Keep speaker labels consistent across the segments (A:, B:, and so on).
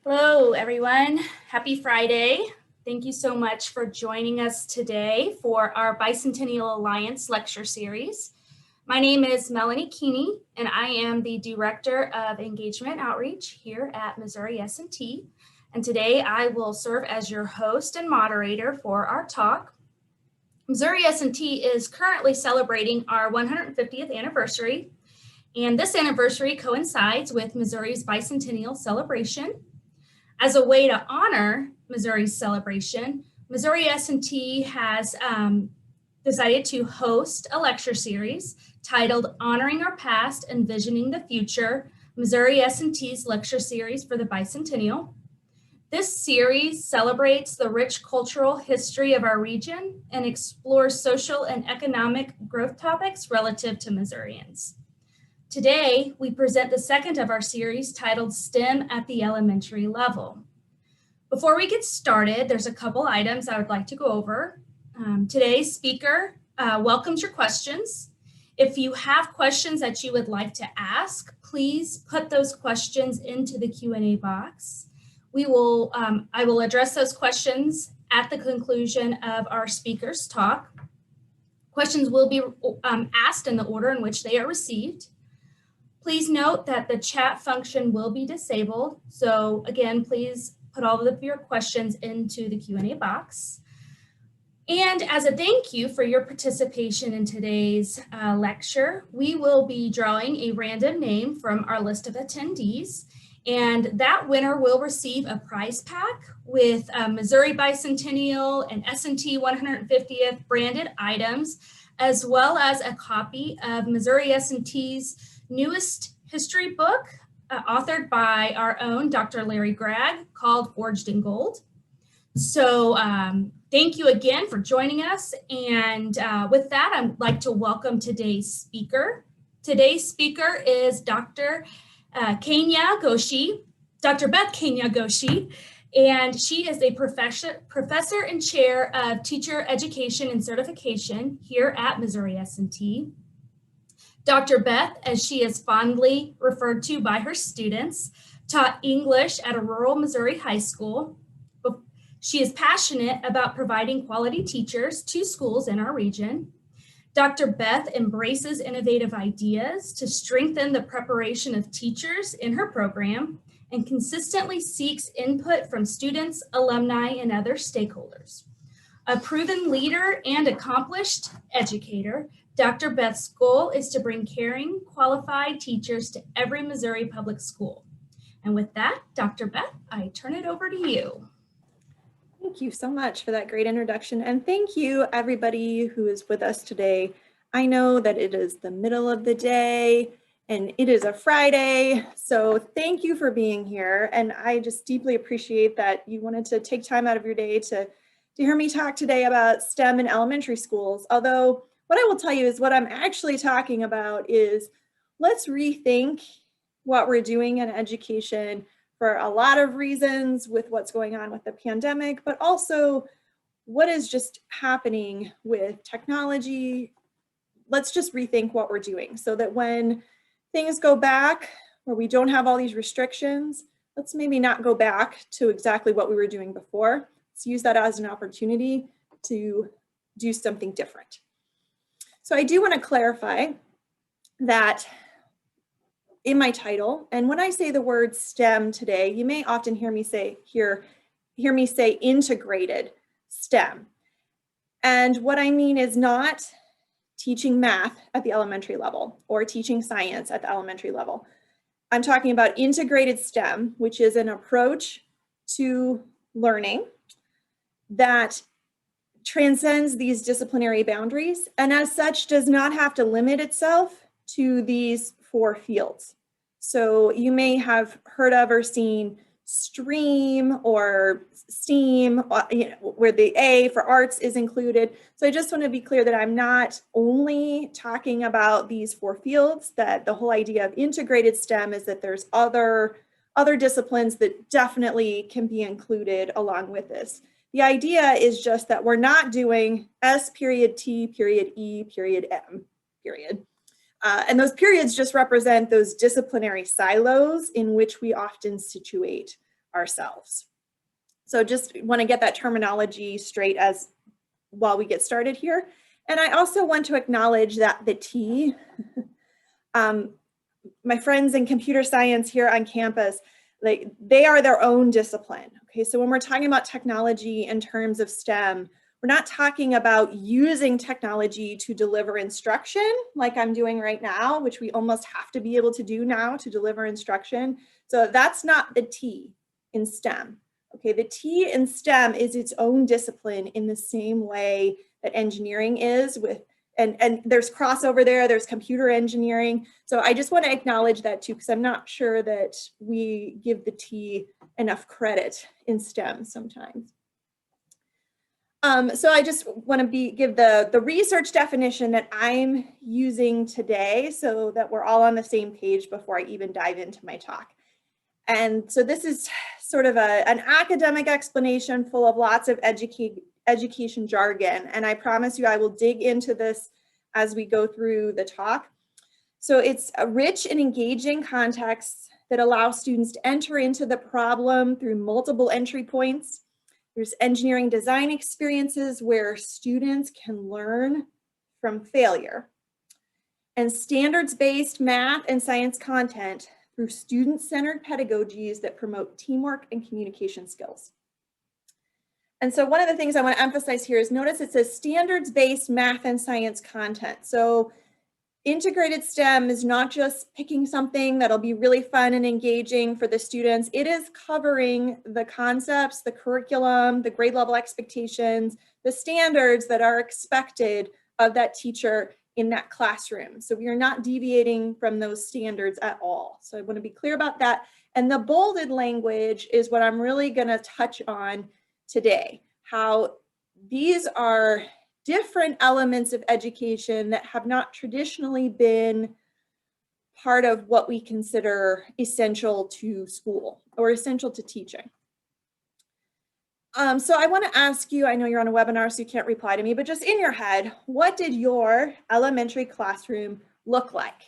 A: Hello, everyone. Happy Friday. Thank you so much for joining us today for our Bicentennial Alliance lecture series. My name is Melanie Keeney, and I am the Director of Engagement Outreach here at Missouri S&T. And today I will serve as your host and moderator for our talk. Missouri S&T is currently celebrating our 150th anniversary, and this anniversary coincides with Missouri's bicentennial celebration. As a way to honor Missouri's celebration, Missouri S&T has decided to host a lecture series titled Honoring Our Past, Envisioning the Future, Missouri S&T's lecture series for the bicentennial. This series celebrates the rich cultural history of our region and explores social and economic growth topics relative to Missourians. Today, we present the second of our series titled STEM at the Elementary Level. Before we get started, there's a couple items I would like to go over. Today's speaker welcomes your questions. If you have questions that you would like to ask, please put those questions into the Q&A box. I will address those questions at the conclusion of our speaker's talk. Questions will be asked in the order in which they are received. Please note that the chat function will be disabled. So again, please put all of your questions into the Q&A box. And as a thank you for your participation in today's lecture, we will be drawing a random name from our list of attendees. And that winner will receive a prize pack with Missouri Bicentennial and S&T 150th branded items, as well as a copy of Missouri S&T's newest history book, authored by our own Dr. Larry Gregg, called Forged in Gold. So thank you again for joining us. And with that, I'd like to welcome today's speaker. Today's speaker is Dr. Kania-Goshe, Dr. Beth Kania-Goshe, and she is a professor and chair of teacher education and certification here at Missouri S&T. Dr. Beth, as she is fondly referred to by her students, taught English at a rural Missouri high school. She is passionate about providing quality teachers to schools in our region. Dr. Beth embraces innovative ideas to strengthen the preparation of teachers in her program and consistently seeks input from students, alumni, and other stakeholders. A proven leader and accomplished educator, Dr. Beth's goal is to bring caring, qualified teachers to every Missouri public school. And with that, Dr. Beth, I turn it over to you.
B: Thank you so much for that great introduction. And thank you everybody who is with us today. I know that it is the middle of the day and it is a Friday. So thank you for being here. And I just deeply appreciate that you wanted to take time out of your day to hear me talk today about STEM in elementary schools. Although what I will tell you is what I'm actually talking about is let's rethink what we're doing in education for a lot of reasons with what's going on with the pandemic, but also what is just happening with technology. Let's just rethink what we're doing so that when things go back where we don't have all these restrictions, let's maybe not go back to exactly what we were doing before. Let's use that as an opportunity to do something different. So I do want to clarify that in my title, and when I say the word STEM today, you may often hear me say integrated STEM. And what I mean is not teaching math at the elementary level or teaching science at the elementary level. I'm talking about integrated STEM, which is an approach to learning that transcends these disciplinary boundaries and as such does not have to limit itself to these 4 fields. So you may have heard of or seen STREAM or STEAM, where the A for arts is included. So I just want to be clear that I'm not only talking about these 4 fields, that the whole idea of integrated STEM is that there's other disciplines that definitely can be included along with this. The idea is just that we're not doing S period T period E period M period. And those periods just represent those disciplinary silos in which we often situate ourselves. So just want to get that terminology straight as while we get started here. And I also want to acknowledge that the T, my friends in computer science here on campus, like they are their own discipline. Okay, so when we're talking about technology in terms of STEM, we're not talking about using technology to deliver instruction like I'm doing right now, which we almost have to be able to do now to deliver instruction. So that's not the T in STEM. Okay, the T in STEM is its own discipline in the same way that engineering is with, and there's crossover there, there's computer engineering. So I just want to acknowledge that too, because I'm not sure that we give the T enough credit in STEM sometimes. So I just want to give the research definition that I'm using today so that we're all on the same page before I even dive into my talk. And so this is sort of an academic explanation full of lots of education jargon. And I promise you I will dig into this as we go through the talk. So it's a rich and engaging context that allows students to enter into the problem through multiple entry points. There's engineering design experiences where students can learn from failure, and standards-based math and science content through student-centered pedagogies that promote teamwork and communication skills. And so one of the things I want to emphasize here is notice it says standards-based math and science content. So integrated STEM is not just picking something that'll be really fun and engaging for the students. It is covering the concepts, the curriculum, the grade level expectations, the standards that are expected of that teacher in that classroom. So we are not deviating from those standards at all. So I want to be clear about that. And the bolded language is what I'm really going to touch on today, how these are different elements of education that have not traditionally been part of what we consider essential to school or essential to teaching. So I want to ask you, I know you're on a webinar, so you can't reply to me, but just in your head, what did your elementary classroom look like?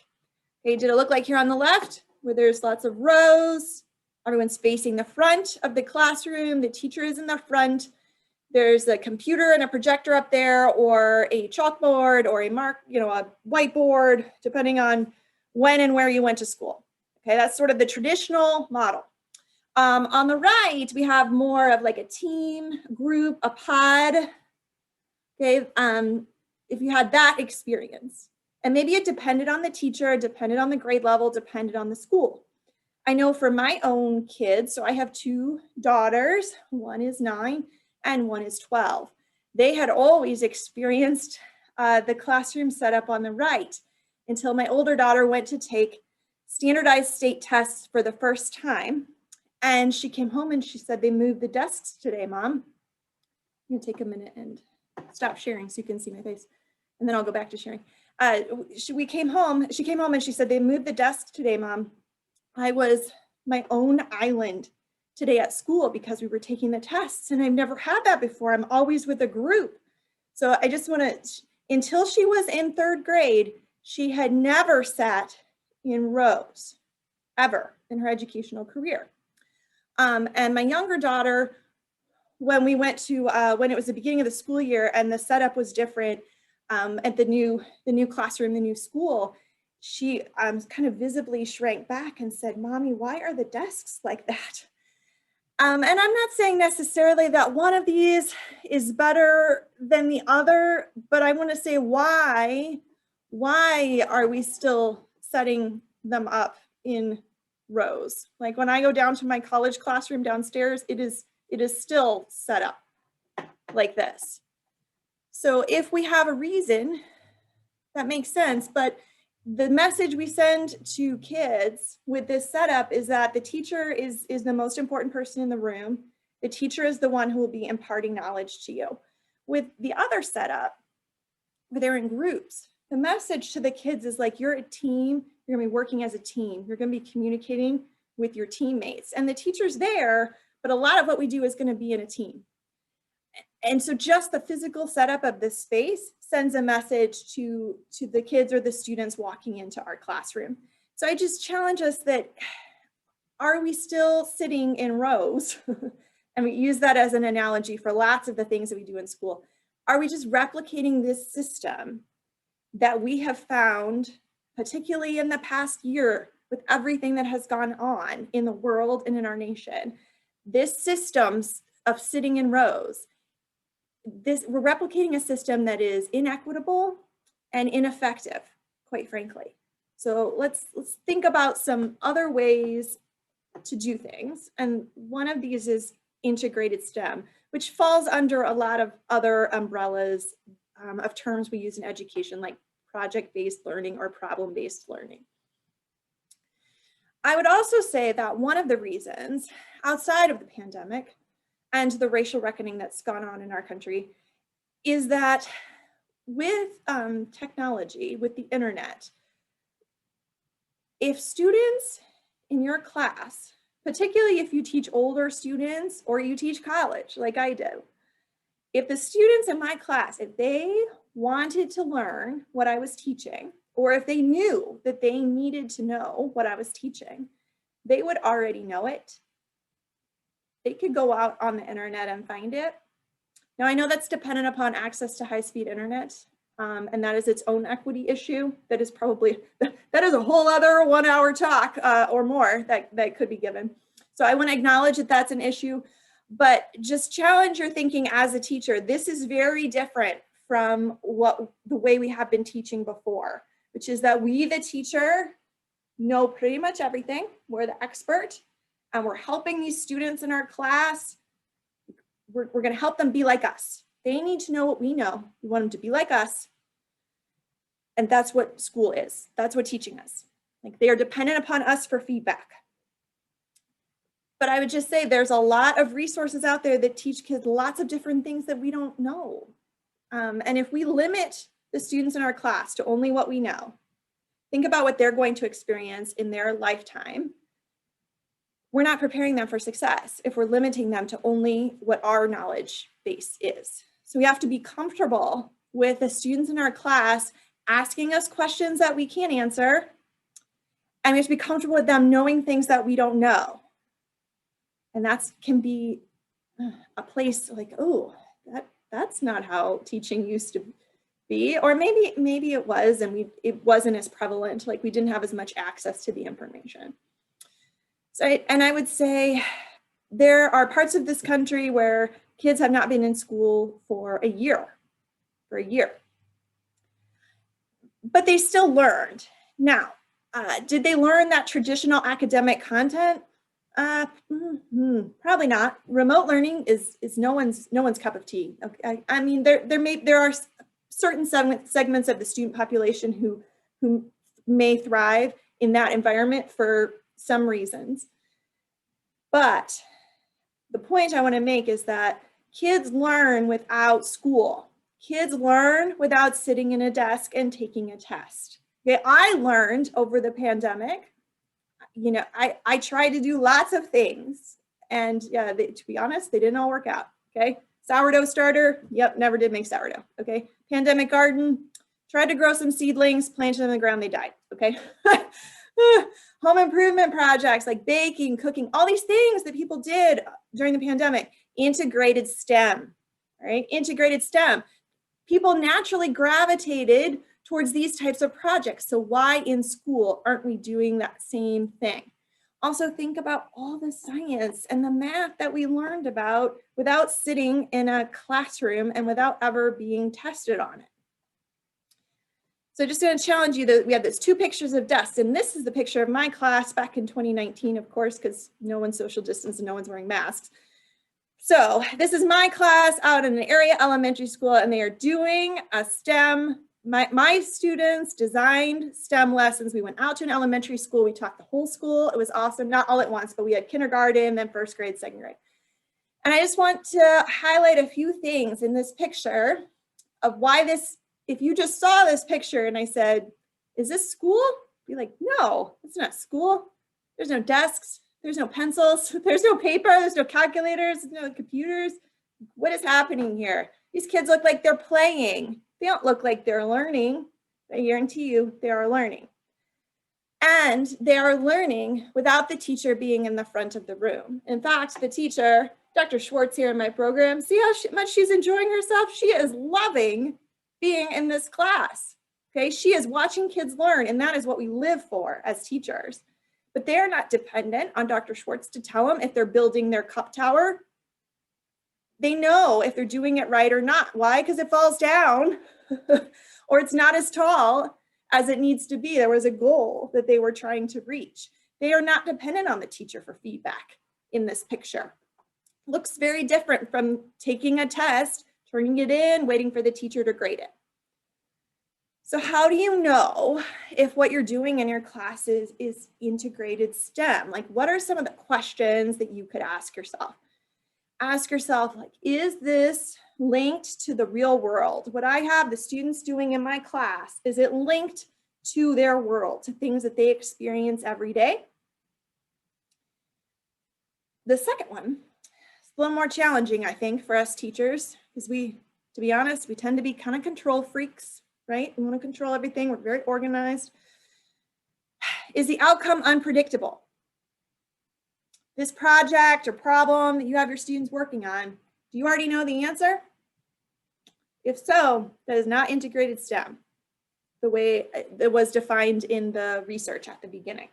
B: Okay, did it look like here on the left, where there's lots of rows, everyone's facing the front of the classroom, the teacher is in the front, there's a computer and a projector up there, or a chalkboard, or a a whiteboard, depending on when and where you went to school. Okay, that's sort of the traditional model. On the right, we have more of like a team, group, a pod. Okay, if you had that experience, and maybe it depended on the teacher, depended on the grade level, depended on the school. I know for my own kids, so I have two daughters, one is 9 and one is 12. They had always experienced the classroom setup on the right until my older daughter went to take standardized state tests for the first time. And she came home and she said, they moved the desks today, Mom. I'm gonna take a minute and stop sharing so you can see my face. And then I'll go back to sharing. She came home and she said, they moved the desks today, Mom. I was my own island today at school because we were taking the tests, and I've never had that before. I'm always with a group. So I just want to, until she was in 3rd grade, she had never sat in rows ever in her educational career. And my younger daughter, when we went to, when it was the beginning of the school year and the setup was different at the new classroom, the new school, she kind of visibly shrank back and said, Mommy, why are the desks like that? And I'm not saying necessarily that one of these is better than the other, but I want to say why are we still setting them up in rows? Like when I go down to my college classroom downstairs, it is still set up like this. So if we have a reason, that makes sense, but the message we send to kids with this setup is that the teacher is the most important person in the room. The teacher is the one who will be imparting knowledge to you. With the other setup, where they're in groups, the message to the kids is like, you're a team, you're gonna be working as a team, you're gonna be communicating with your teammates. And the teacher's there, but a lot of what we do is gonna be in a team. And so just the physical setup of this space sends a message to the kids or the students walking into our classroom. So I just challenge us that are we still sitting in rows? And we use that as an analogy for lots of the things that we do in school. Are we just replicating this system that we have found, particularly in the past year, with everything that has gone on in the world and in our nation? This system of sitting in rows, we're replicating a system that is inequitable and ineffective, quite frankly. So let's think about some other ways to do things. And one of these is integrated STEM, which falls under a lot of other umbrellas of terms we use in education, like project-based learning or problem-based learning. I would also say that one of the reasons outside of the pandemic and the racial reckoning that's gone on in our country is that with technology, with the internet, if students in your class, particularly if you teach older students or you teach college like I do, if the students in my class, if they wanted to learn what I was teaching, or if they knew that they needed to know what I was teaching, they would already know it. They could go out on the internet and find it. Now, I know that's dependent upon access to high-speed internet, and that is its own equity issue. That is a whole other 1 hour talk or more that could be given. So I want to acknowledge that that's an issue, but just challenge your thinking as a teacher. This is very different from the way we have been teaching before, which is that we, the teacher, know pretty much everything. We're the expert, and we're helping these students in our class. We're going to help them be like us. They need to know what we know. We want them to be like us. And that's what school is. That's what teaching is. Like, they are dependent upon us for feedback. But I would just say there's a lot of resources out there that teach kids lots of different things that we don't know. And if we limit the students in our class to only what we know, think about what they're going to experience in their lifetime. We're not preparing them for success if we're limiting them to only what our knowledge base is. So we have to be comfortable with the students in our class asking us questions that we can't answer, and we have to be comfortable with them knowing things that we don't know. And that can be a place like, oh, that's not how teaching used to be, or maybe it was, and it wasn't as prevalent, like we didn't have as much access to the information. So, and I would say there are parts of this country where kids have not been in school for a year. But they still learned. Now, did they learn that traditional academic content? Probably not. Remote learning is no one's cup of tea. Okay, I mean there are certain segments of the student population who may thrive in that environment for some reasons. But the point I want to make is that kids learn without school. Kids learn without sitting in a desk and taking a test. Okay, I learned over the pandemic. You know, I tried to do lots of things, and yeah, to be honest, they didn't all work out. Okay, sourdough starter, yep, never did make sourdough. Okay, pandemic garden, tried to grow some seedlings, planted them in the ground, they died. Okay. Home improvement projects like baking, cooking, all these things that people did during the pandemic. Integrated STEM, right? Integrated STEM. People naturally gravitated towards these types of projects. So why in school aren't we doing that same thing? Also think about all the science and the math that we learned about without sitting in a classroom and without ever being tested on it. So just going to challenge you that we have these two pictures of desks, and this is the picture of my class back in 2019, of course, because no one's social distance and no one's wearing masks. So this is my class out in an area elementary school, and they are doing a STEM. My students designed STEM lessons. We went out to an elementary school. We taught the whole school. It was awesome, not all at once, but we had kindergarten, then first grade, second grade. And I just want to highlight a few things in this picture of why this. If you just saw this picture and I said, is this school? Be like, no, it's not school. There's no desks, there's no pencils, there's no paper, there's no calculators, there's no computers. What is happening here? These kids look like they're playing. They don't look like they're learning. I guarantee you they are learning. And they are learning without the teacher being in the front of the room. In fact, the teacher, Dr. Schwartz here in my program, see how much she's enjoying herself? She is loving being in this class. Okay, she is watching kids learn, and that is what we live for as teachers. But they are not dependent on Dr. Schwartz to tell them if they're building their cup tower. They know if they're doing it right or not. Why? Because it falls down or it's not as tall as it needs to be. There was a goal that they were trying to reach. They are not dependent on the teacher for feedback in this picture. Looks very different from taking a test, turning it in, waiting for the teacher to grade it. So how do you know if what you're doing in your classes is integrated STEM? Like, what are some of the questions that you could ask yourself? Ask yourself, like, is this linked to the real world? What I have the students doing in my class, is it linked to their world, to things that they experience every day? The second one is a little more challenging, I think, for us teachers, because to be honest, we tend to be kind of control freaks, right? We want to control everything. We're very organized. Is the outcome unpredictable? This project or problem that you have your students working on, do you already know the answer? If so, that is not integrated STEM, the way it was defined in the research at the beginning.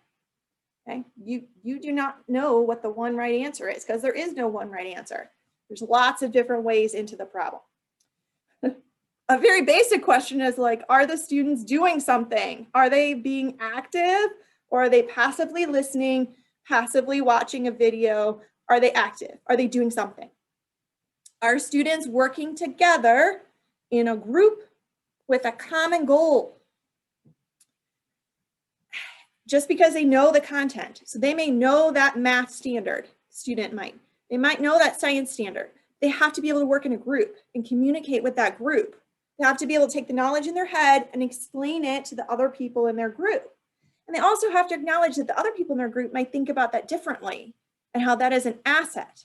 B: Okay, you do not know what the one right answer is, because there is no one right answer. There's lots of different ways into the problem. A very basic question is like, are the students doing something? Are they being active, or are they passively listening, passively watching a video? Are they active? Are they doing something? Are students working together in a group with a common goal? Just because they know the content, so they may know that math standard, student might. They might know that science standard. They have to be able to work in a group and communicate with that group. They have to be able to take the knowledge in their head and explain it to the other people in their group. And they also have to acknowledge that the other people in their group might think about that differently and how that is an asset.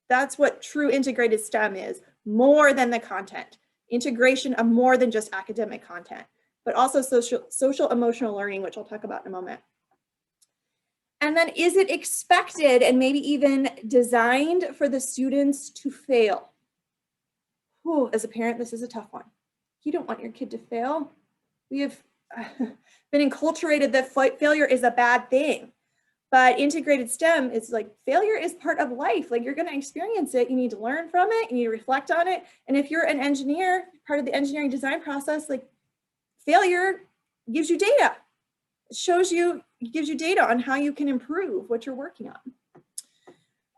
B: That's what true integrated STEM is, more than the content. Integration of more than just academic content, but also social emotional learning, which I'll talk about in a moment. And then, is it expected and maybe even designed for the students to fail? Ooh, as a parent, this is a tough one. You don't want your kid to fail. We have been enculturated that failure is a bad thing. But integrated STEM is like, failure is part of life. Like, you're going to experience it. You need to learn from it. You need to reflect on it. And if you're an engineer, part of the engineering design process, like, failure gives you data. It shows you, it gives you data on how you can improve what you're working on.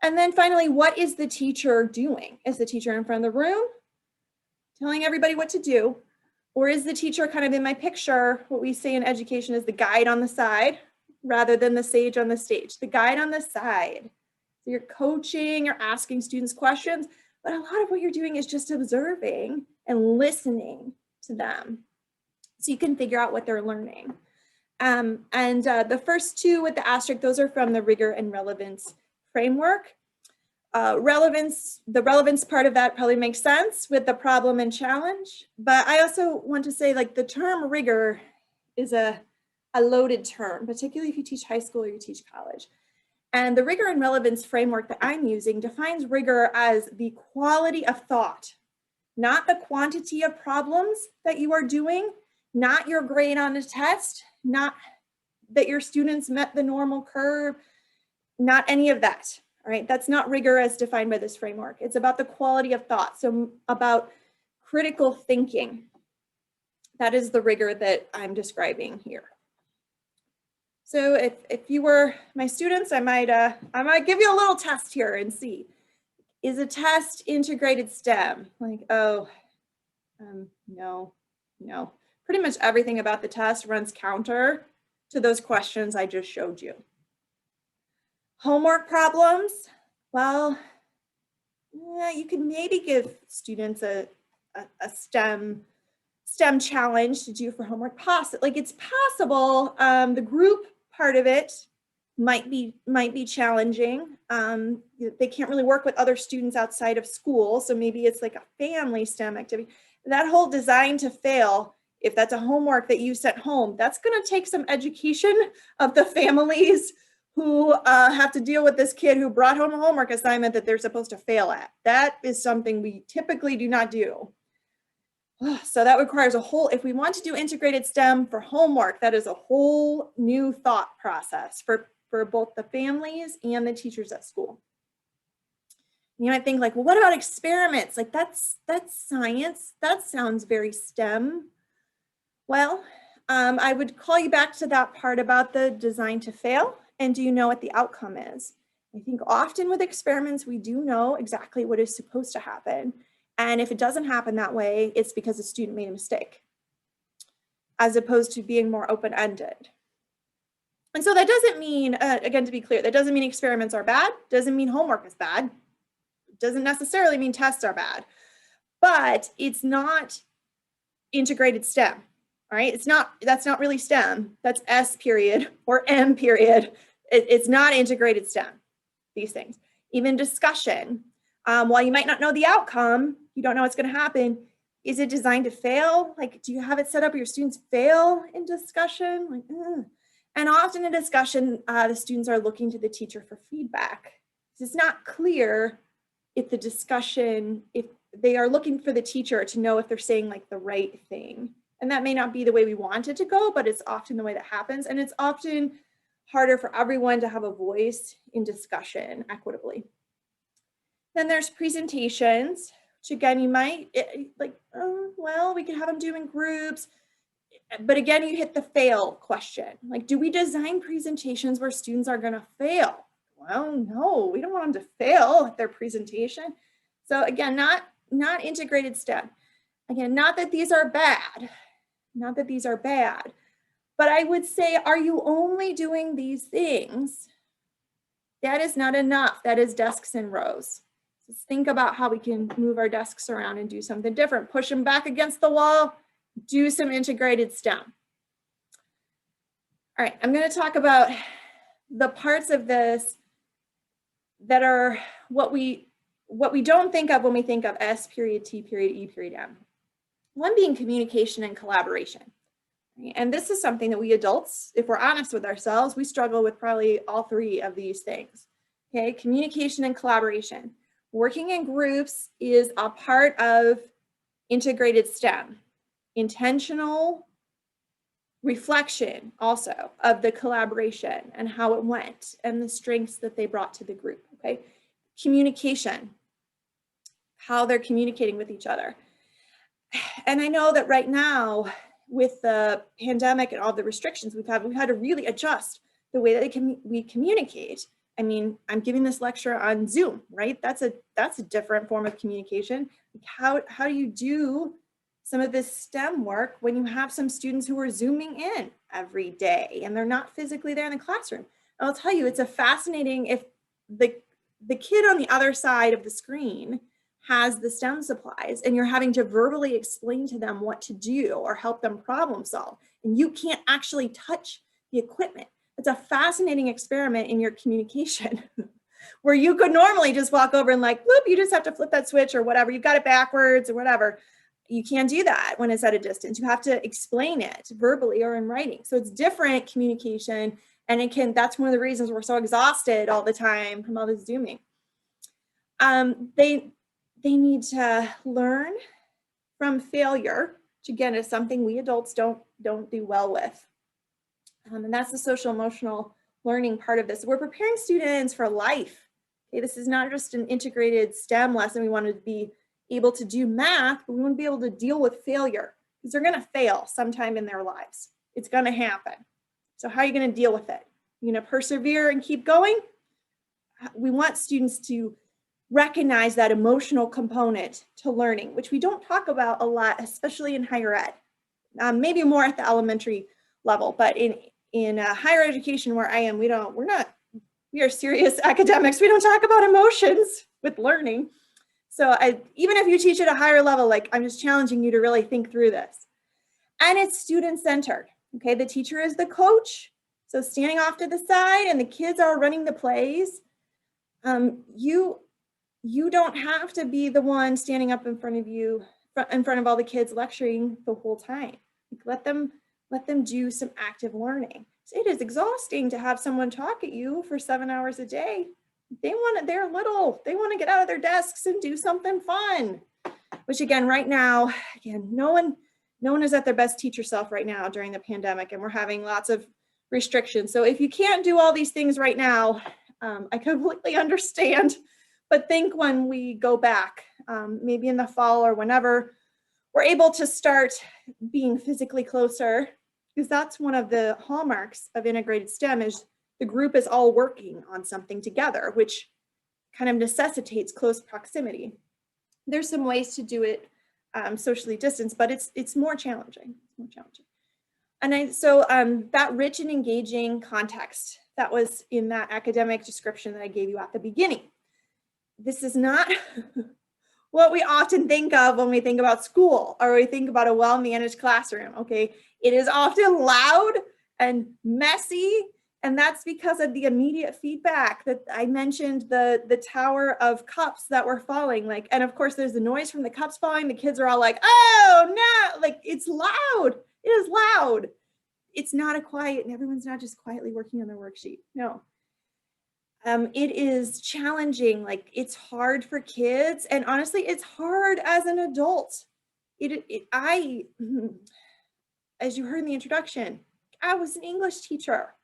B: And then finally, what is the teacher doing? Is the teacher in front of the room telling everybody what to do? Or is the teacher kind of in my picture, what we say in education is the guide on the side, rather than the sage on the stage, the guide on the side. So you're coaching, you're asking students questions, but a lot of what you're doing is just observing and listening to them so you can figure out what they're learning. The first two with the asterisk, those are from the rigor and relevance framework. The relevance part of that probably makes sense with the problem and challenge, but I also want to say, like, the term rigor is a loaded term, particularly if you teach high school or you teach college. And the rigor and relevance framework that I'm using defines rigor as the quality of thought, not the quantity of problems that you are doing, not your grade on a test, not that your students met the normal curve, not any of that. All right, that's not rigor as defined by this framework. It's about the quality of thought, so about critical thinking. That is the rigor that I'm describing here. So if you were my students, I might give you a little test here and see. Is a test integrated STEM? Like, no. Pretty much everything about the test runs counter to those questions I just showed you. Homework problems, well, yeah, you could maybe give students a STEM challenge to do for homework. Like, it's possible. The group part of it might be challenging. They can't really work with other students outside of school, so maybe it's like a family STEM activity. That whole design to fail if that's a homework that you sent home, that's going to take some education of the families who have to deal with this kid who brought home a homework assignment that they're supposed to fail at. That is something we typically do not do. So that requires a whole, if we want to do integrated STEM for homework, that is a whole new thought process for both the families and the teachers at school. You might think like, well, what about experiments? Like that's science. That sounds very STEM. Well, I would call you back to that part about the design to fail. And do you know what the outcome is? I think often with experiments, we do know exactly what is supposed to happen. And if it doesn't happen that way, it's because a student made a mistake, as opposed to being more open-ended. And so that doesn't mean, again, to be clear, that doesn't mean experiments are bad, doesn't mean homework is bad, doesn't necessarily mean tests are bad, but it's not integrated STEM, all right? That's not really STEM, that's S period or M period. It's not integrated STEM, these things. Even discussion, while you might not know the outcome, you don't know what's going to happen. Is it designed to fail? Like, do you have it set up where your students fail in discussion? Like, ugh. And often in discussion, the students are looking to the teacher for feedback. It's not clear if the discussion, if they are looking for the teacher to know if they're saying like the right thing. And that may not be the way we want it to go, but it's often the way that happens. And it's often harder for everyone to have a voice in discussion equitably. Then there's presentations, which again, you might well, we could have them do in groups, but again, you hit the fail question. Like, do we design presentations where students are gonna fail? Well, no, we don't want them to fail at their presentation. So again, not integrated STEM. Again, not that these are bad, but I would say, are you only doing these things? That is not enough. That is desks and rows. Just think about how we can move our desks around and do something different. Push them back against the wall, do some integrated STEM. All right, I'm going to talk about the parts of this that are what we don't think of when we think of S period, T period, E period, M. One being communication and collaboration. And this is something that we adults, if we're honest with ourselves, we struggle with probably all three of these things. Okay, communication and collaboration. Working in groups is a part of integrated STEM. Intentional reflection also of the collaboration and how it went and the strengths that they brought to the group, okay? Communication, how they're communicating with each other. And I know that right now with the pandemic and all the restrictions we've had to really adjust the way that we communicate. I mean, I'm giving this lecture on Zoom, right? That's a different form of communication. How do you do some of this STEM work when you have some students who are Zooming in every day and they're not physically there in the classroom? I'll tell you, it's a fascinating, if the kid on the other side of the screen has the STEM supplies and you're having to verbally explain to them what to do or help them problem solve, and you can't actually touch the equipment. It's a fascinating experiment in your communication where you could normally just walk over and like, whoop, you just have to flip that switch or whatever. You've got it backwards or whatever. You can't do that when it's at a distance. You have to explain it verbally or in writing. So it's different communication. And that's one of the reasons we're so exhausted all the time from all this Zooming. They need to learn from failure, which again is something we adults don't do well with. And that's the social emotional learning part of this. We're preparing students for life. Okay, this is not just an integrated STEM lesson. We want to be able to do math, but we want to be able to deal with failure because they're going to fail sometime in their lives. It's going to happen. So how are you going to deal with it? You're going to persevere and keep going? We want students to recognize that emotional component to learning, which we don't talk about a lot, especially in higher ed. Maybe more at the elementary level, but in higher education where I am, we are serious academics. We don't talk about emotions with learning. So even if you teach at a higher level, like I'm just challenging you to really think through this. And it's student-centered, okay? The teacher is the coach. So standing off to the side and the kids are running the plays. You don't have to be the one standing up in front of all the kids lecturing the whole time. Like, let them do some active learning. It is exhausting to have someone talk at you for 7 hours a day. They're little, they want to get out of their desks and do something fun, which again, right now, again, no one is at their best teacher self right now during the pandemic, and we're having lots of restrictions. So if you can't do all these things right now, I completely understand, but think when we go back, maybe in the fall or whenever we're able to start being physically closer, because that's one of the hallmarks of integrated STEM is the group is all working on something together, which kind of necessitates close proximity. There's some ways to do it socially distanced, but it's more challenging. And so that rich and engaging context that was in that academic description that I gave you at the beginning. This is not what we often think of when we think about school or we think about a well-managed classroom, okay? It is often loud and messy, and that's because of the immediate feedback that I mentioned, the tower of cups that were falling, like, and of course there's the noise from the cups falling. The kids are all like, oh no, like it's loud, it is loud. It's not a quiet, and everyone's not just quietly working on their worksheet, no. It is challenging, like it's hard for kids, and honestly, it's hard as an adult. As you heard in the introduction, I was an English teacher.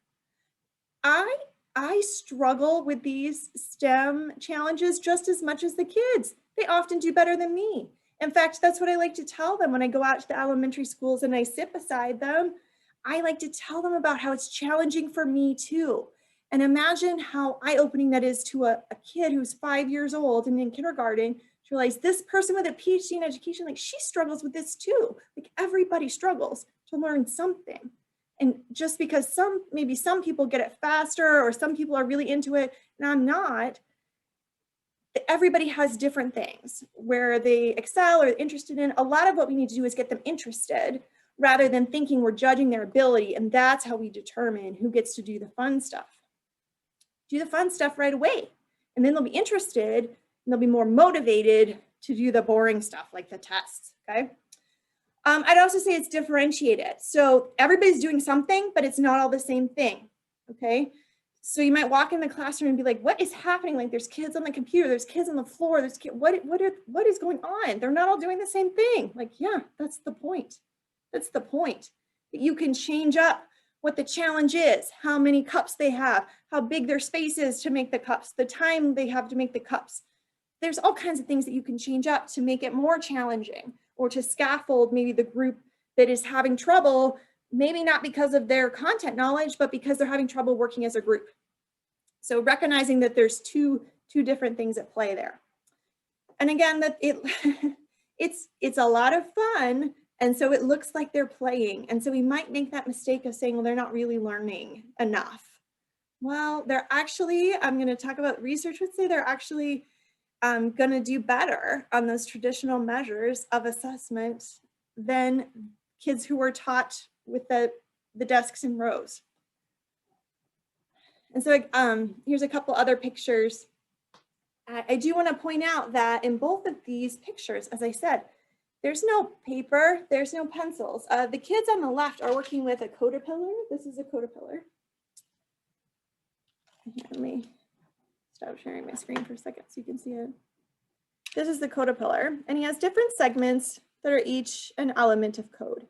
B: I struggle with these STEM challenges just as much as the kids. They often do better than me. In fact, that's what I like to tell them when I go out to the elementary schools and I sit beside them. I like to tell them about how it's challenging for me too. And imagine how eye-opening that is to a kid who's 5 years old and in kindergarten to realize this person with a PhD in education, like she struggles with this too. Like everybody struggles to learn something. And just because maybe some people get it faster or some people are really into it and I'm not, everybody has different things where they excel or interested in. A lot of what we need to do is get them interested rather than thinking we're judging their ability. And that's how we determine who gets to do the fun stuff. Do the fun stuff right away. And then they'll be interested and they'll be more motivated to do the boring stuff like the tests, okay? I'd also say it's differentiated. So everybody's doing something, but it's not all the same thing, okay? So you might walk in the classroom and be like, what is happening? Like there's kids on the computer, there's kids on the floor, there's kids, what is going on? They're not all doing the same thing. Like, yeah, that's the point. That's the point. That you can change up what the challenge is, how many cups they have, how big their space is to make the cups, the time they have to make the cups. There's all kinds of things that you can change up to make it more challenging or to scaffold maybe the group that is having trouble, maybe not because of their content knowledge, but because they're having trouble working as a group. So recognizing that there's two different things at play there. And again, that it's a lot of fun. And so it looks like they're playing. And so we might make that mistake of saying, well, they're not really learning enough. Well, they're actually, I'm going to talk about research would say they're actually going to do better on those traditional measures of assessment than kids who were taught with the desks in rows. And so here's a couple other pictures. I do want to point out that in both of these pictures, as I said, there's no paper, there's no pencils. The kids on the left are working with a caterpillar. This is a caterpillar. Let me stop sharing my screen for a second so you can see it. This is the caterpillar, and he has different segments that are each an element of code.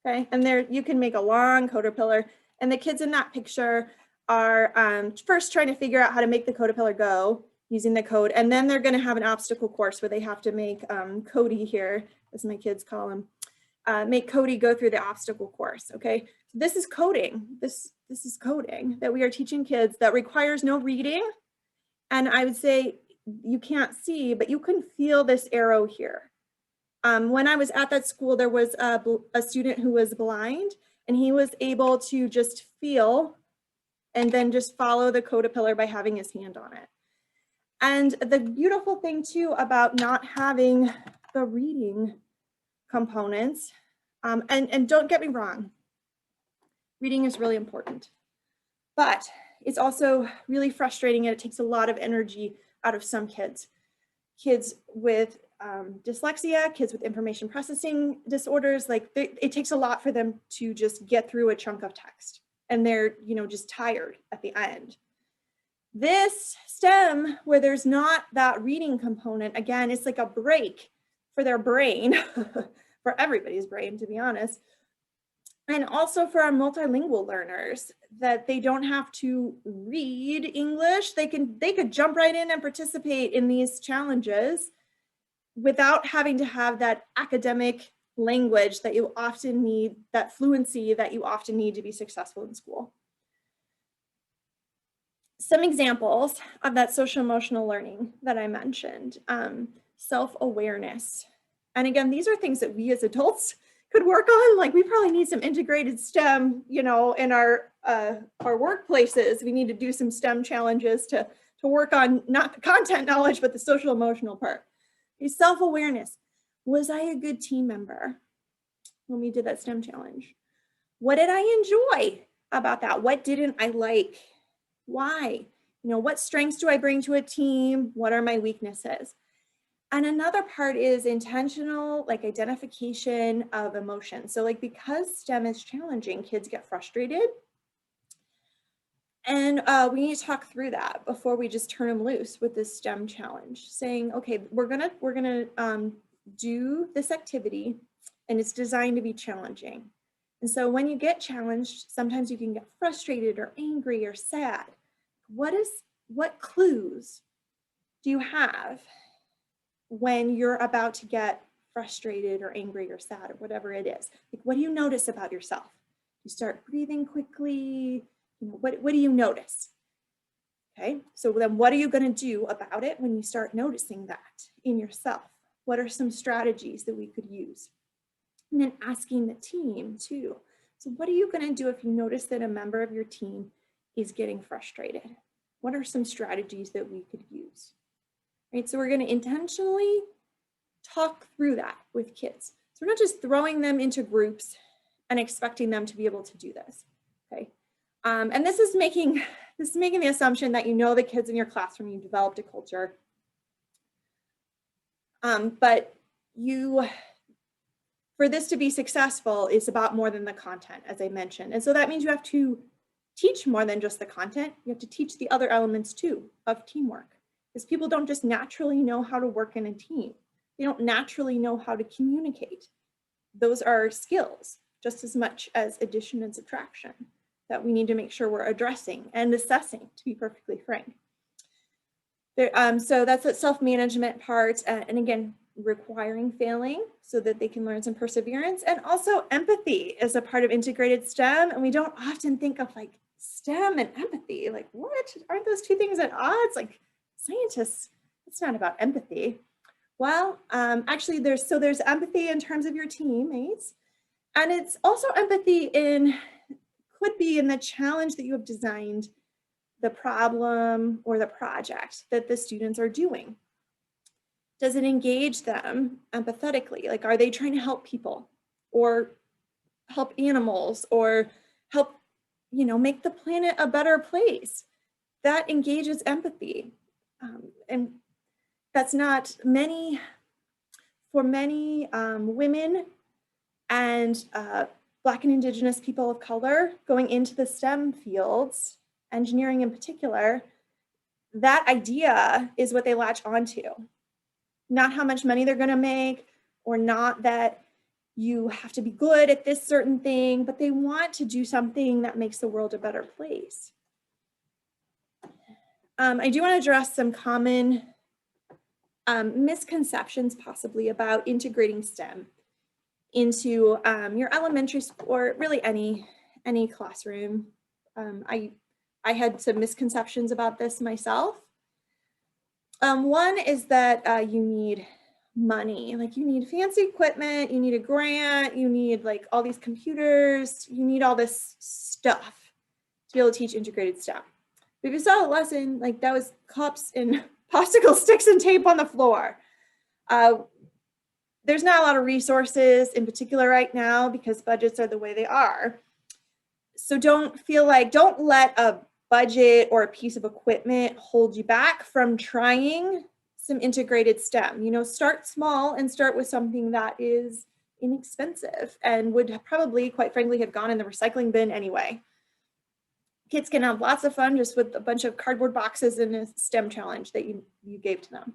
B: Okay, and there you can make a long caterpillar, and the kids in that picture are first trying to figure out how to make the caterpillar go using the code, and then they're going to have an obstacle course where they have to make Cody here, as my kids call him, make Cody go through the obstacle course. Okay, so this is coding. This is coding that we are teaching kids that requires no reading, and I would say you can't see, but you can feel this arrow here. When I was at that school, there was a student who was blind, and he was able to just feel and then just follow the caterpillar by having his hand on it. And the beautiful thing too about not having the reading components, and don't get me wrong, reading is really important, but it's also really frustrating and it takes a lot of energy out of some kids. Kids with dyslexia, kids with information processing disorders, like it takes a lot for them to just get through a chunk of text, and they're, you know, just tired at the end. This STEM, where there's not that reading component, again, it's like a break for their brain, for everybody's brain, to be honest. And also for our multilingual learners, that they don't have to read English. They could jump right in and participate in these challenges without having to have that academic language that you often need, that fluency that you often need to be successful in school. Some examples of that social emotional learning that I mentioned, self-awareness. And again, these are things that we as adults could work on. Like, we probably need some integrated STEM, you know, in our workplaces. We need to do some STEM challenges to work on not the content knowledge, but the social emotional part. Self-awareness. Was I a good team member when we did that STEM challenge? What did I enjoy about that? What didn't I like? Why? You know, what strengths do I bring to a team? What are my weaknesses? And another part is intentional, like, identification of emotion. So, like, because STEM is challenging, kids get frustrated. And we need to talk through that before we just turn them loose with this STEM challenge, saying, okay, we're gonna do this activity, and it's designed to be challenging. And so when you get challenged, sometimes you can get frustrated or angry or sad. What clues do you have when you're about to get frustrated or angry or sad or whatever it is? Like, what do you notice about yourself? You start breathing quickly. You know, what do you notice? Okay, so then what are you going to do about it when you start noticing that in yourself? What are some strategies that we could use? And then asking the team too. So what are you going to do if you notice that a member of your team is getting frustrated? What are some strategies that we could use? Right, so we're going to intentionally talk through that with kids. So we're not just throwing them into groups and expecting them to be able to do this. Okay, and this is making the assumption that you know the kids in your classroom, you developed a culture, but for this to be successful, it's about more than the content, as I mentioned. And so that means you have to teach more than just the content. You have to teach the other elements too of teamwork, because people don't just naturally know how to work in a team. They don't naturally know how to communicate. Those are skills just as much as addition and subtraction that we need to make sure we're addressing and assessing, to be perfectly frank. So that's that self-management part, and again, requiring failing so that they can learn some perseverance. And also empathy is a part of integrated STEM, and we don't often think of like STEM and empathy. Like, what? Aren't those two things at odds? Like, scientists, it's not about empathy. Well, actually there's empathy in terms of your teammates, and it's also empathy could be in the challenge that you have designed, the problem or the project that the students are doing. Does it engage them empathetically? Like, are they trying to help people or help animals or help, you know, make the planet a better place? That engages empathy. And that's not for many women and Black and Indigenous people of color going into the STEM fields, engineering in particular, that idea is what they latch onto. Not how much money they're going to make, or not that you have to be good at this certain thing, but they want to do something that makes the world a better place. I do want to address some common misconceptions possibly about integrating STEM into your elementary school, or really any classroom. I had some misconceptions about this myself. One is that you need money, like you need fancy equipment, you need a grant, you need like all these computers, you need all this stuff to be able to teach integrated STEM. But if you saw a lesson, like that was cups and popsicle sticks and tape on the floor. There's not a lot of resources in particular right now because budgets are the way they are. So don't let a budget or a piece of equipment hold you back from trying some integrated STEM. You know, start small and start with something that is inexpensive and would probably, quite frankly, have gone in the recycling bin anyway. Kids can have lots of fun just with a bunch of cardboard boxes and a STEM challenge that you gave to them.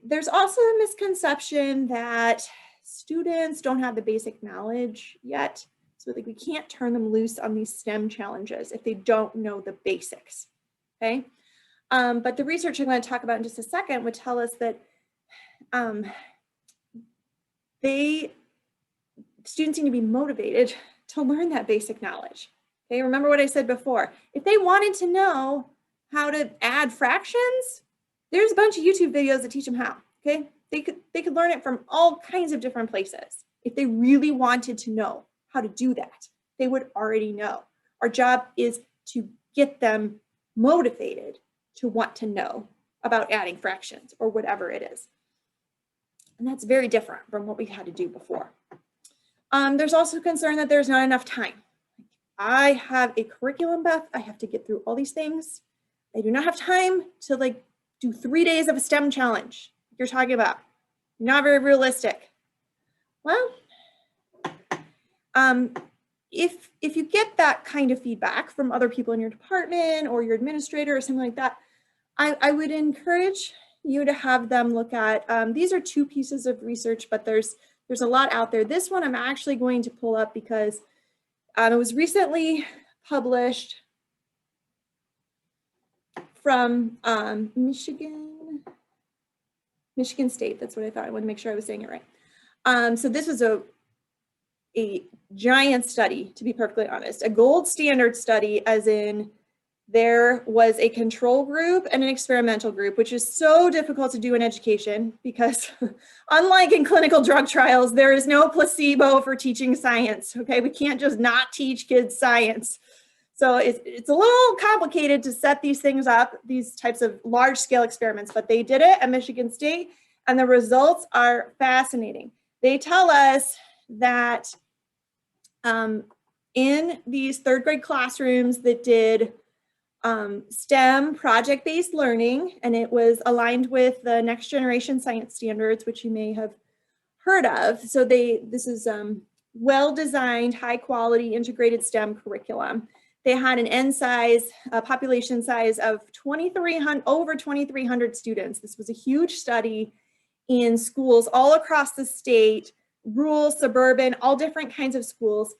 B: There's also a misconception that students don't have the basic knowledge yet. So like we can't turn them loose on these STEM challenges if they don't know the basics, okay? But the research I'm going to talk about in just a second would tell us that students need to be motivated to learn that basic knowledge. Okay, remember what I said before. If they wanted to know how to add fractions, there's a bunch of YouTube videos that teach them how. Okay, they could learn it from all kinds of different places. If they really wanted to know how to do that, they would already know. Our job is to get them motivated to want to know about adding fractions or whatever it is. And that's very different from what we had to do before. There's also concern that there's not enough time. I have a curriculum, Beth. I have to get through all these things. I do not have time to like do 3 days of a STEM challenge. You're talking about not very realistic. Well, if you get that kind of feedback from other people in your department or your administrator or something like that, I would encourage you to have them look at, these are 2 pieces of research, but there's a lot out there. This one I'm actually going to pull up because it was recently published from Michigan State. That's what I thought. I want to make sure I was saying it right. So this was a giant study, to be perfectly honest, a gold standard study, as in there was a control group and an experimental group, which is so difficult to do in education because unlike in clinical drug trials, there is no placebo for teaching science, okay? We can't just not teach kids science. So it's a little complicated to set these things up, these types of large scale experiments, but they did it at Michigan State and the results are fascinating. They tell us that in these 3rd grade classrooms that did STEM project-based learning, and it was aligned with the next generation science standards, which you may have heard of. So this is well-designed, high-quality integrated STEM curriculum. They had an N size, population size of over 2,300 students. This was a huge study in schools all across the state, rural, suburban, all different kinds of schools.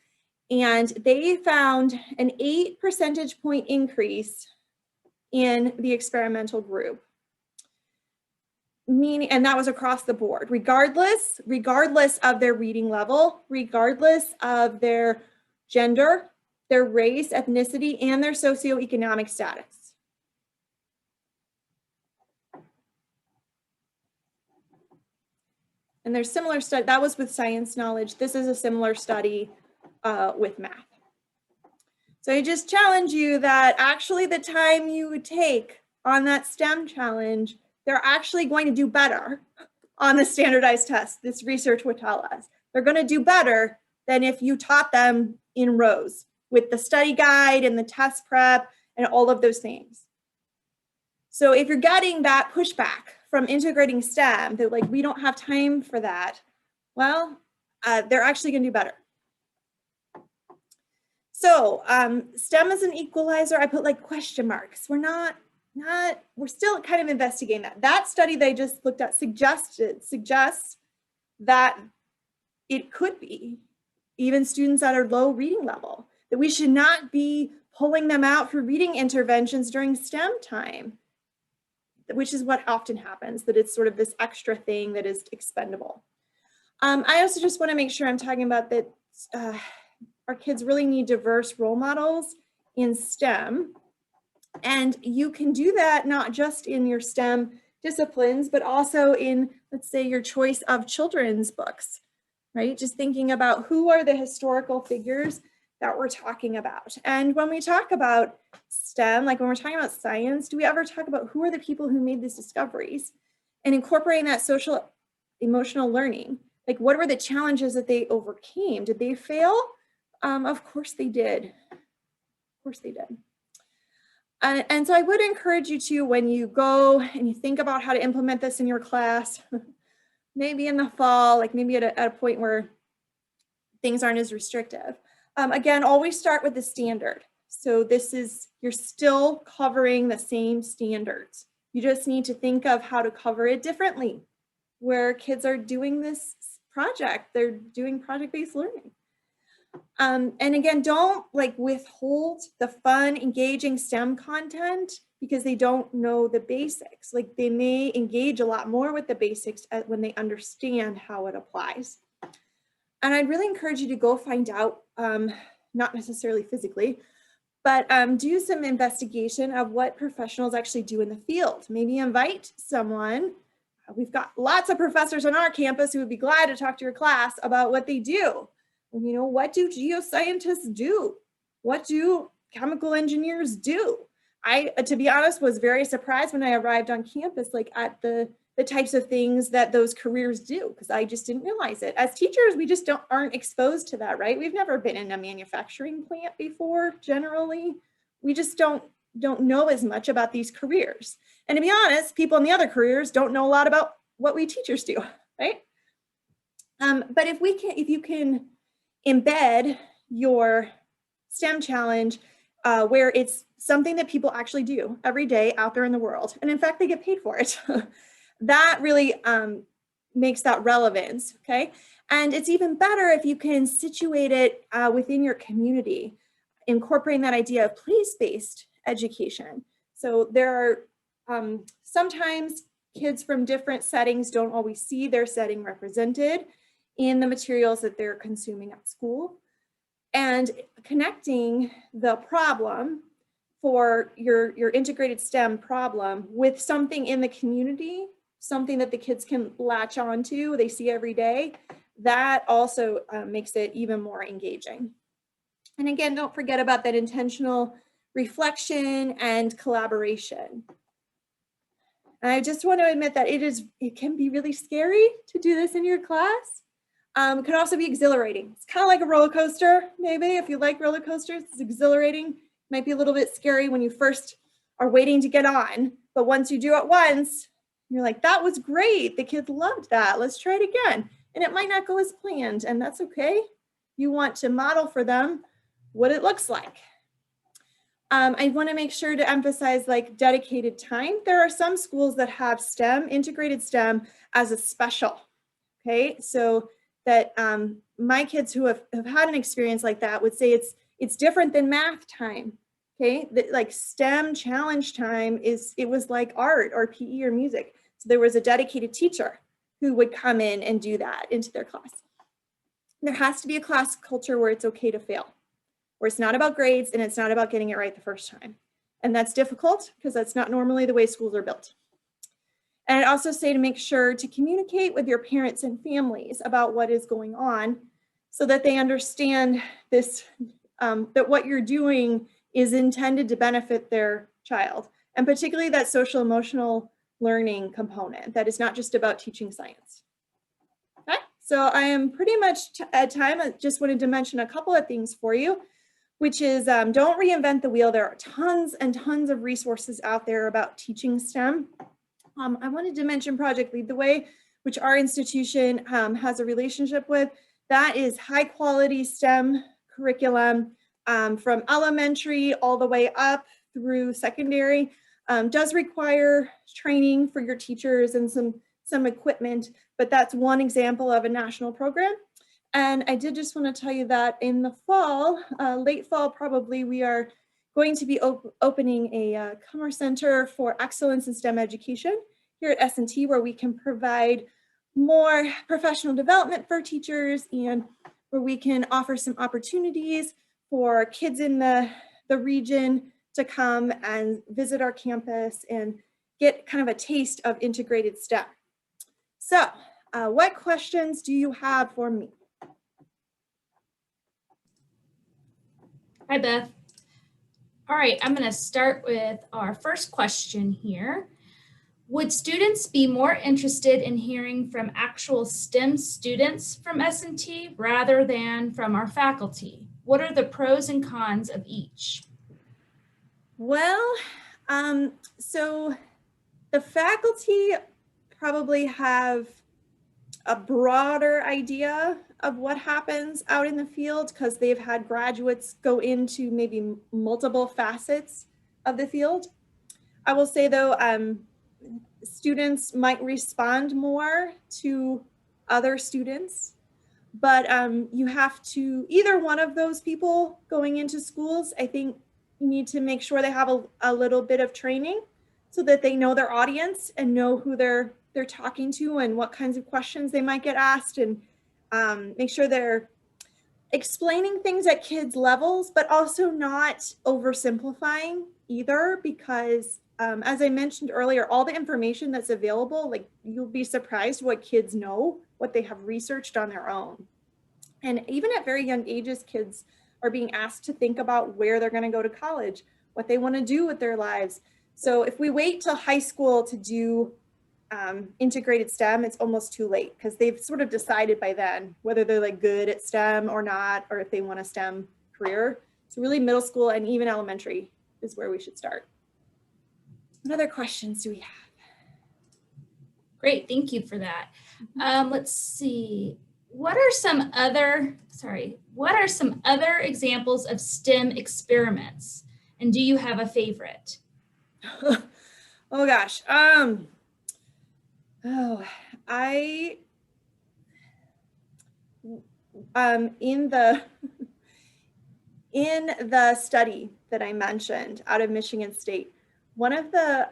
B: And they found an 8 percentage point increase in the experimental group. Meaning, and that was across the board, regardless of their reading level, regardless of their gender, their race, ethnicity, and their socioeconomic status. And there's similar study, that was with science knowledge. This is a similar study with math. So I just challenge you that actually the time you would take on that STEM challenge, they're actually going to do better on the standardized test. This research would tell us. They're going to do better than if you taught them in rows with the study guide and the test prep and all of those things. So if you're getting that pushback from integrating STEM, that like, we don't have time for that, well, they're actually going to do better. So STEM is an equalizer. I put like question marks. We're still kind of investigating that. That study they just looked at suggests that it could be even students that are low reading level, that we should not be pulling them out for reading interventions during STEM time, which is what often happens, that it's sort of this extra thing that is expendable. I also just want to make sure I'm talking about that our kids really need diverse role models in STEM. And you can do that not just in your STEM disciplines, but also in, let's say, your choice of children's books, right? Just thinking about who are the historical figures that we're talking about. And when we talk about STEM, like when we're talking about science, do we ever talk about who are the people who made these discoveries and incorporating that social emotional learning? Like what were the challenges that they overcame? Did they fail? Of course they did. Of course they did. And so I would encourage you to, when you go and you think about how to implement this in your class, maybe in the fall, like maybe at a point where things aren't as restrictive. Again, always start with the standard. So this is, you're still covering the same standards. You just need to think of how to cover it differently. Where kids are doing this project, they're doing project-based learning. And again, don't like withhold the fun, engaging STEM content because they don't know the basics. Like they may engage a lot more with the basics when they understand how it applies. And I'd really encourage you to go find out, not necessarily physically, but do some investigation of what professionals actually do in the field. Maybe invite someone. We've got lots of professors on our campus who would be glad to talk to your class about what they do. You know, what do geoscientists do? What do chemical engineers do? I, to be honest, was very surprised when I arrived on campus, like at the types of things that those careers do, because I just didn't realize it. As teachers, we just aren't exposed to that, right? We've never been in a manufacturing plant before, generally. We just don't know as much about these careers. And to be honest, people in the other careers don't know a lot about what we teachers do, right? But if you can embed your STEM challenge where it's something that people actually do every day out there in the world, and in fact, they get paid for it. That really makes that relevance, okay? And it's even better if you can situate it within your community, incorporating that idea of place-based education. So there are sometimes kids from different settings don't always see their setting represented in the materials that they're consuming at school. And connecting the problem for your integrated STEM problem with something in the community, something that the kids can latch onto, they see every day, that also makes it even more engaging. And again, don't forget about that intentional reflection and collaboration. And I just want to admit that it can be really scary to do this in your class. It can also be exhilarating. It's kind of like a roller coaster, maybe. If you like roller coasters, it's exhilarating. It might be a little bit scary when you first are waiting to get on, but once you do it once, you're like, that was great. The kids loved that. Let's try it again. And it might not go as planned, and that's okay. You want to model for them what it looks like. I want to make sure to emphasize like dedicated time. There are some schools that have STEM, integrated STEM as a special, okay? So that my kids who have had an experience like that would say it's different than math time, okay? Like STEM challenge time it was like art or PE or music. So there was a dedicated teacher who would come in and do that into their class. There has to be a class culture where it's okay to fail, where it's not about grades and it's not about getting it right the first time. And that's difficult because that's not normally the way schools are built. And I'd also say to make sure to communicate with your parents and families about what is going on so that they understand this, that what you're doing is intended to benefit their child, and particularly that social emotional learning component that is not just about teaching science. Okay, so I am pretty much at time. I just wanted to mention a couple of things for you, which is don't reinvent the wheel. There are tons and tons of resources out there about teaching STEM. I wanted to mention Project Lead the Way, which our institution has a relationship with. That is high quality STEM curriculum from elementary all the way up through secondary. Does require training for your teachers and some equipment, but that's one example of a national program. And I did just want to tell you that in the fall, late fall probably, we are going to be opening a Commerce Center for Excellence in STEM Education here at S&T, where we can provide more professional development for teachers and where we can offer some opportunities for kids in the region to come and visit our campus and get kind of a taste of integrated STEM. So what questions do you have for me?
A: Hi, Beth. All right, I'm going to start with our first question here. Would students be more interested in hearing from actual STEM students from S&T rather than from our faculty? What are the pros and cons of each?
B: Well, so the faculty probably have a broader idea of what happens out in the field because they've had graduates go into maybe multiple facets of the field. I will say though, students might respond more to other students, but you have to, either one of those people going into schools, I think you need to make sure they have a little bit of training so that they know their audience and know who they're talking to and what kinds of questions they might get asked, and make sure they're explaining things at kids' levels, but also not oversimplifying either, because as I mentioned earlier, all the information that's available, like you'll be surprised what kids know, what they have researched on their own. And even at very young ages, kids are being asked to think about where they're going to go to college, what they want to do with their lives. So if we wait till high school to do integrated STEM, it's almost too late because they've sort of decided by then whether they're like good at STEM or not, or if they want a STEM career. So really middle school and even elementary is where we should start. What other questions do we have?
A: Great, thank you for that. Let's see. What are some other examples of STEM experiments? And do you have a favorite?
B: Oh gosh. In the study that I mentioned out of Michigan State, one of the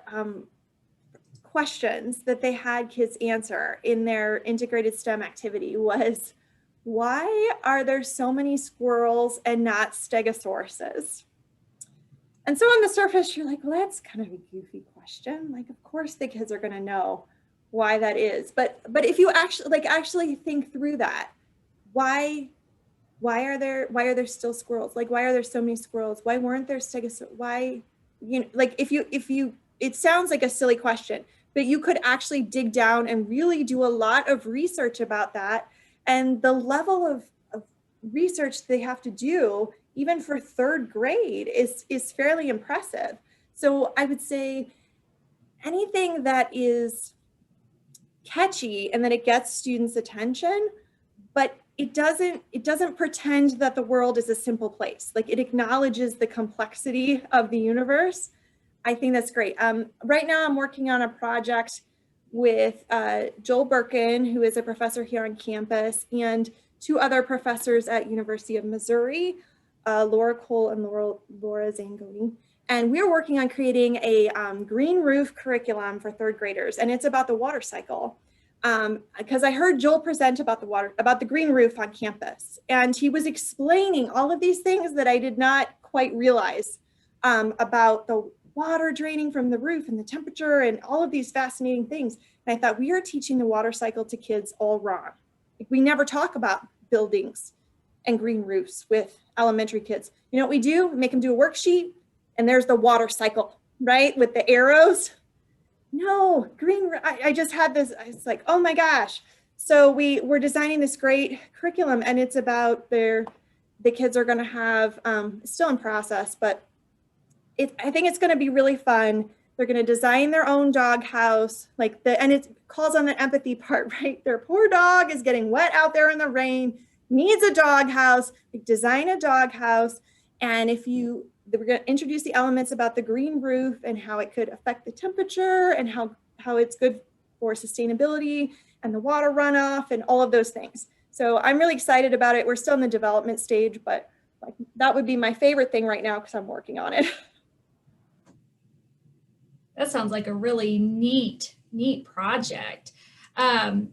B: questions that they had kids answer in their integrated STEM activity was, why are there so many squirrels and not stegosauruses? And so on the surface, you're like, well, that's kind of a goofy question. Like, of course the kids are going to know why that is. But if you actually think through that, why are there still squirrels? Like, why are there so many squirrels? Why weren't there stegosauruses? Why, like if you, it sounds like a silly question, but you could actually dig down and really do a lot of research about that. And the level of research they have to do, even for third grade, is fairly impressive. So I would say anything that is catchy and that it gets students' attention, but it doesn't pretend that the world is a simple place. Like, it acknowledges the complexity of the universe. I think that's great. Right now I'm working on a project with Joel Birkin, who is a professor here on campus, and two other professors at University of Missouri, Laura Cole and Laura Zangoni. And we're working on creating a green roof curriculum for third graders, and it's about the water cycle. Because I heard Joel present about the green roof on campus, and he was explaining all of these things that I did not quite realize about the water draining from the roof and the temperature and all of these fascinating things. And I thought, we are teaching the water cycle to kids all wrong. Like, we never talk about buildings and green roofs with elementary kids. You know what we do? We make them do a worksheet, and there's the water cycle, right? With the arrows. No, I just had this, it's like, oh my gosh. So we're designing this great curriculum, and it's about the kids are going to have, still in process, but I think it's going to be really fun. They're going to design their own doghouse, and it calls on the empathy part, right? Their poor dog is getting wet out there in the rain, needs a doghouse. Design a doghouse, and we're going to introduce the elements about the green roof and how it could affect the temperature and how it's good for sustainability and the water runoff and all of those things. So I'm really excited about it. We're still in the development stage, but that would be my favorite thing right now because I'm working on it.
A: That sounds like a really neat project. On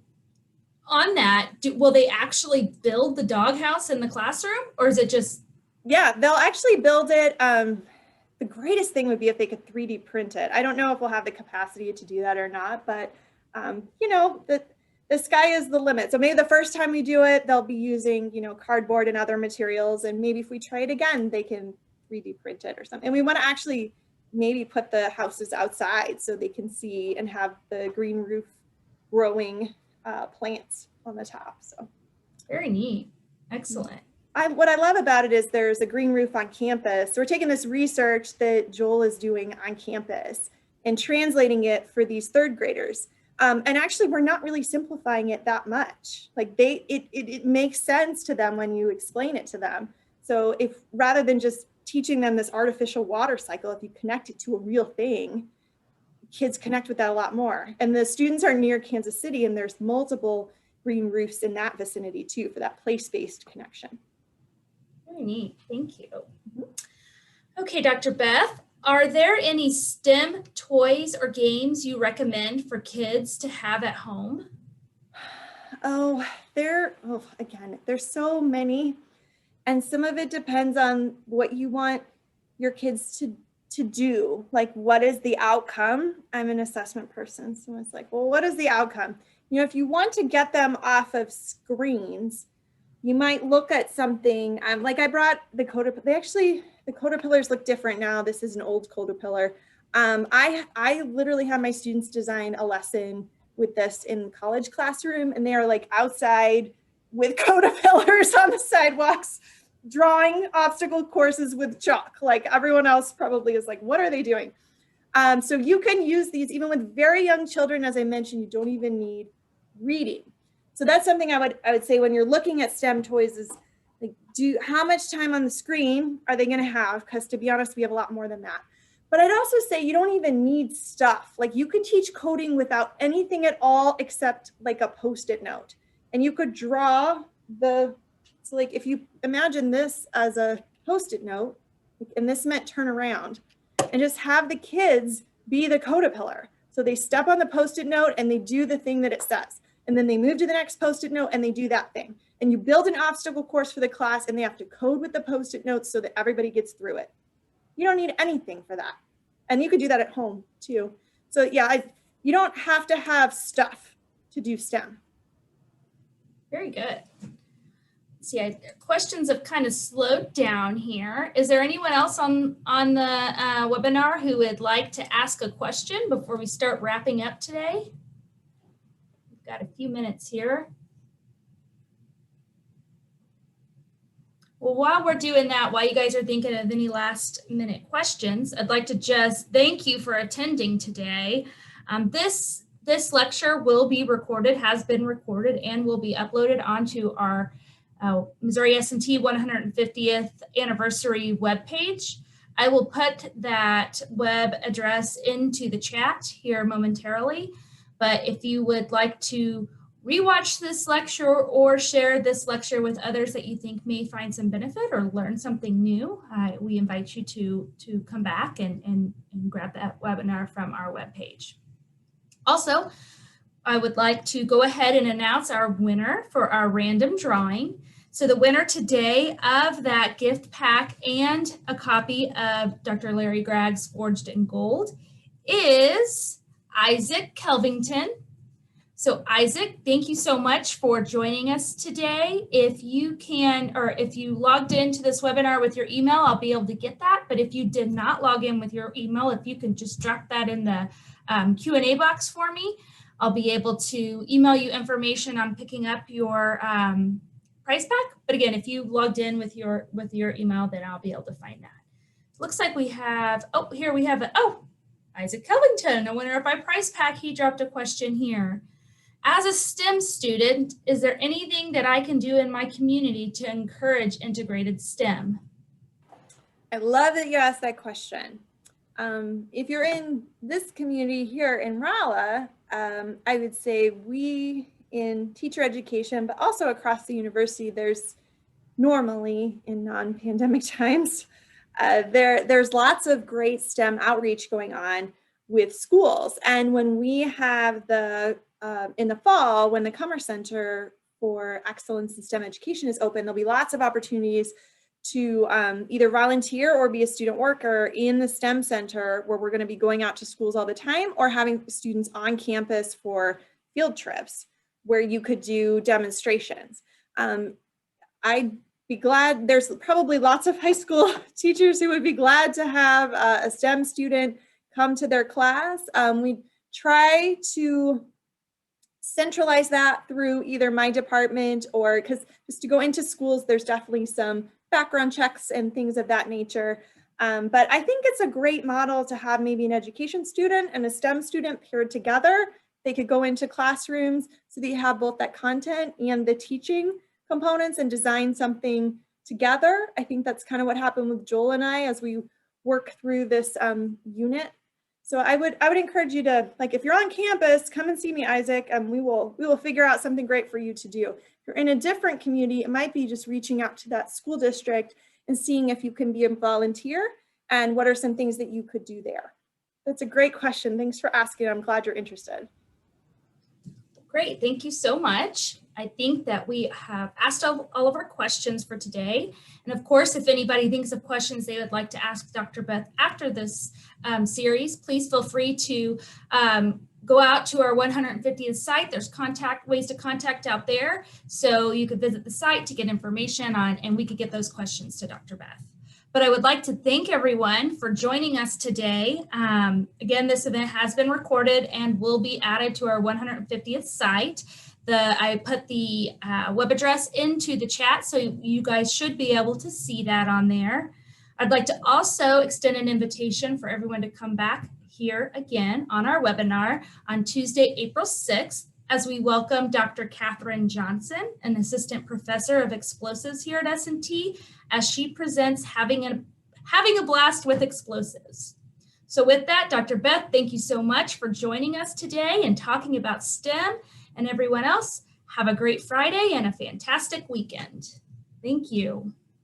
A: that, will they actually build the doghouse in the classroom, or is it just?
B: Yeah, they'll actually build it. The greatest thing would be if they could 3D print it. I don't know if we'll have the capacity to do that or not, but the sky is the limit. So maybe the first time we do it, they'll be using, cardboard and other materials. And maybe if we try it again, they can 3D print it or something. And we want to actually maybe put the houses outside so they can see and have the green roof growing plants on the top. So
A: Very neat. Excellent.
B: what I love about it is there's a green roof on campus. So we're taking this research that Joel is doing on campus and translating it for these third graders. And actually, we're not really simplifying it that much. Like it makes sense to them when you explain it to them. So if rather than just teaching them this artificial water cycle, if you connect it to a real thing, kids connect with that a lot more. And the students are near Kansas City, and there's multiple green roofs in that vicinity too for that place-based connection.
A: Very neat. Thank you. Okay, Dr. Beth, are there any STEM toys or games you recommend for kids to have at home?
B: Again, there's so many. And some of it depends on what you want your kids to do. Like, what is the outcome? I'm an assessment person. So it's like, well, what is the outcome? You know, if you want to get them off of screens, you might look at something like I brought the the Caterpillars look different now. This is an old Caterpillar. I literally have my students design a lesson with this in college classroom, and they are like outside with Caterpillars on the sidewalks, drawing obstacle courses with chalk. Like everyone else probably is like, what are they doing? So you can use these even with very young children. As I mentioned, you don't even need reading. So that's something I would say when you're looking at STEM toys is like, how much time on the screen are they going to have? Because to be honest, we have a lot more than that. But I'd also say you don't even need stuff. Like you could teach coding without anything at all except like a Post-it note. And you could draw so like if you imagine this as a Post-it note, and this meant turn around, and just have the kids be the Caterpillar. So they step on the Post-it note and they do the thing that it says. And then they move to the next Post-it note and they do that thing. And you build an obstacle course for the class, and they have to code with the Post-it notes so that everybody gets through it. You don't need anything for that. And you could do that at home too. So yeah, you don't have to have stuff to do STEM.
A: Very good. See, questions have kind of slowed down here. Is there anyone else on the webinar who would like to ask a question before we start wrapping up today? We've got a few minutes here. Well, while we're doing that, while you guys are thinking of any last minute questions, I'd like to just thank you for attending today. This lecture will be recorded, has been recorded, and will be uploaded onto our Missouri S&T 150th anniversary webpage. I will put that web address into the chat here momentarily, but if you would like to rewatch this lecture or share this lecture with others that you think may find some benefit or learn something new, we invite you to come back and grab that webinar from our webpage. Also, I would like to go ahead and announce our winner for our random drawing. So the winner today of that gift pack and a copy of Dr. Larry Gragg's Forged in Gold is Isaac Kelvington. So Isaac, thank you so much for joining us today. If you can, or if you logged into this webinar with your email, I'll be able to get that. But if you did not log in with your email, if you can just drop that in the Q&A box for me, I'll be able to email you information on picking up your prize pack. But again, if you logged in with your email, then I'll be able to find that. Looks like we have, here we have, Isaac Kelvington, a winner of my prize pack. He dropped a question here. As a STEM student, is there anything that I can do in my community to encourage integrated STEM?
B: I love that you asked that question. If you're in this community here in Rolla, I would say we in teacher education, but also across the university, there's normally in non-pandemic times, there's lots of great STEM outreach going on with schools. And when we have in the fall, when the Commerce Center for Excellence in STEM Education is open, there'll be lots of opportunities to either volunteer or be a student worker in the STEM Center, where we're going to be going out to schools all the time, or having students on campus for field trips where you could do demonstrations. I'd be glad, there's probably lots of high school teachers who would be glad to have a STEM student come to their class. We try to centralize that through either my department or because just to go into schools, there's definitely some background checks and things of that nature. But I think it's a great model to have maybe an education student and a STEM student paired together. They could go into classrooms so that you have both that content and the teaching components and design something together. I think that's kind of what happened with Joel and I as we work through this unit. So I would encourage you to, like, if you're on campus, come and see me, Isaac, and we will figure out something great for you to do. If you're in a different community, it might be just reaching out to that school district and seeing if you can be a volunteer and what are some things that you could do there. That's a great question. Thanks for asking. I'm glad you're interested.
A: Great, thank you so much. I think that we have asked all of our questions for today. And of course, if anybody thinks of questions they would like to ask Dr. Beth after this series, please feel free to go out to our 150th site. There's ways to contact out there. So you could visit the site to get information on, and we could get those questions to Dr. Beth. But I would like to thank everyone for joining us today. Again, this event has been recorded and will be added to our 150th site. I put the web address into the chat, so you guys should be able to see that on there. I'd like to also extend an invitation for everyone to come back here again on our webinar on Tuesday, April 6th, as we welcome Dr. Catherine Johnson, an assistant professor of explosives here at S&T, as she presents having a blast with explosives. So with that, Dr. Beth, thank you so much for joining us today and talking about STEM. And everyone else, have a great Friday and a fantastic weekend. Thank you.